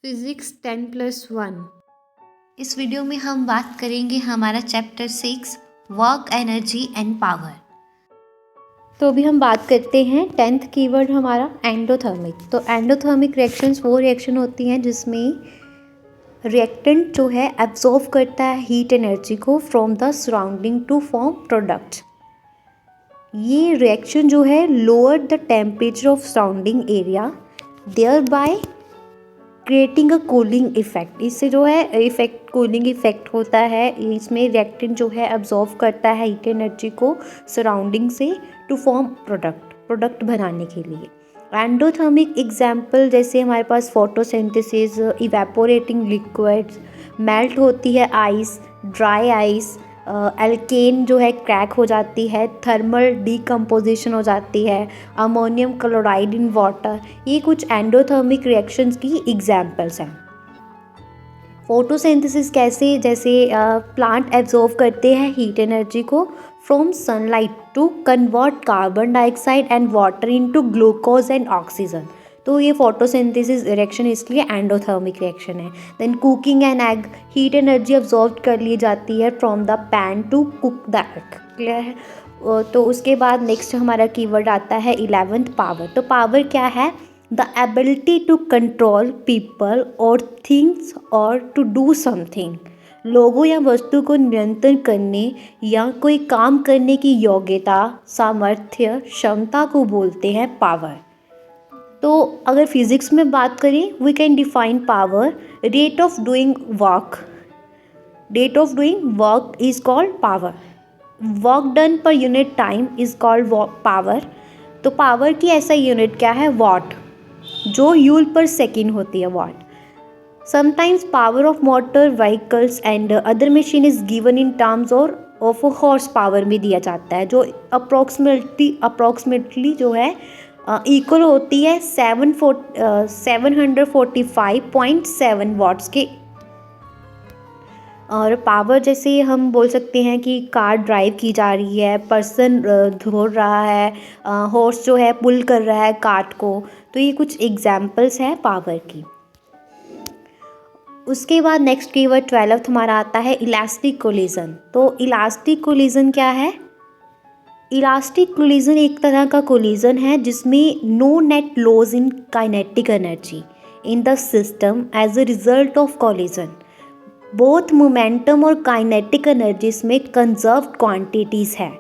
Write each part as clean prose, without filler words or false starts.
Physics 10+1। इस video में हम बात करेंगे हमारा chapter 6 work, energy and power. तो अभी हम बात करते हैं 10th कीवर्ड हमारा एंडोथर्मिक। तो एंडोथर्मिक रिएक्शंस वो रिएक्शन होती हैं जिसमें रिएक्टेंट जो है एब्जॉर्व करता है हीट एनर्जी को from the surrounding to form product. ये रिएक्शन जो है lower the temperature of surrounding area thereby creating a cooling effect. इससे जो है इफेक्ट कूलिंग इफेक्ट होता है। इसमें रिएक्टेंट जो है अब्जॉर्व करता है हीट एनर्जी को सराउंडिंग से टू फॉर्म प्रोडक्ट बनाने के लिए। एंडोथर्मिक एग्जाम्पल जैसे हमारे पास फोटोसिंथेसिस, इवेपोरेटिंग लिक्विड्स, मेल्ट होती है आइस, ड्राई आइस, एल्केन जो है क्रैक हो जाती है, थर्मल डीकम्पोजिशन हो जाती है, अमोनियम क्लोराइड इन वाटर। ये कुछ एंडोथर्मिक रिएक्शंस की एग्जाम्पल्स हैं। फोटोसिंथेसिस कैसे, जैसे प्लांट एब्जॉर्व करते हैं हीट एनर्जी को from sunlight to convert carbon dioxide and water into glucose and oxygen. तो ये फोटोसिंथेसिस रिएक्शन इसलिए एंडोथर्मिक रिएक्शन है। Then cooking an egg, heat energy absorb कर ली जाती है from the pan to cook the egg. Clear है। तो उसके बाद नेक्स्ट हमारा कीवर्ड आता है 11th पावर। तो पावर क्या है? The ability to control people और थिंग्स और टू डू समथिंग। लोगों या वस्तु को नियंत्रण करने या कोई काम करने की योग्यता, सामर्थ्य, क्षमता को बोलते हैं पावर। तो अगर फिजिक्स में बात करें, we can define power rate of doing work is called power. Work done per unit time is called power. तो पावर की ऐसा यूनिट क्या है? वॉट, जो यूल पर सेकेंड होती है, what. Sometimes power of motor vehicles and other machine is given in terms और ऑफ हॉर्स पावर में दिया जाता है, जो अप्रोक्सीमेटली जो है इक्वल होती है 745.7 वॉट्स के। और पावर जैसे हम बोल सकते हैं कि कार ड्राइव की जा रही है, पर्सन धो रहा है, हॉर्स जो है पुल कर रहा है कार्ट को। तो ये कुछ एग्जाम्पल्स हैं पावर की। उसके बाद नेक्स्ट कीवर्ड 12th हमारा आता है इलास्टिक कोलिजन। तो इलास्टिक कोलिजन क्या है? इलास्टिक कोलिजन एक तरह का कोलिजन है जिसमें no net loss in kinetic energy in the system as a result of collision. Both momentum और काइनेटिक एनर्जीज में कंजर्व्ड क्वांटिटीज़ है।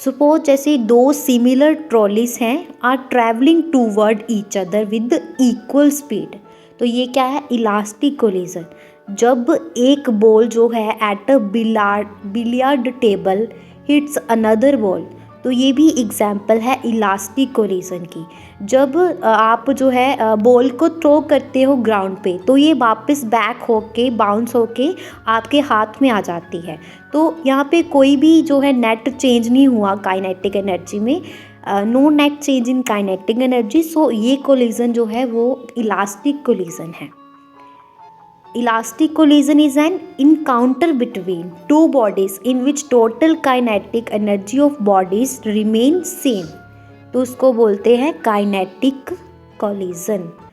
सपोज जैसे दो सिमिलर ट्रॉलीज हैं are travelling toward each other with equal speed. तो ये क्या है? Elastic collision. जब एक बॉल जो है at a billiard table hits another ball, तो ये भी एग्जाम्पल है इलास्टिक कोलिजन की। जब आप जो है बॉल को थ्रो करते हो ग्राउंड पे, तो ये वापस बैक होके बाउंस होके आपके हाथ में आ जाती है। तो यहाँ पे कोई भी जो है नेट चेंज नहीं हुआ काइनेटिक एनर्जी में, no net change in kinetic energy. So ये कोलिजन जो है वो इलास्टिक कोलिजन है। Elastic collision is an encounter between two bodies in which total kinetic energy of bodies remain same। तो उसको बोलते हैं काइनेटिक कोलिजन।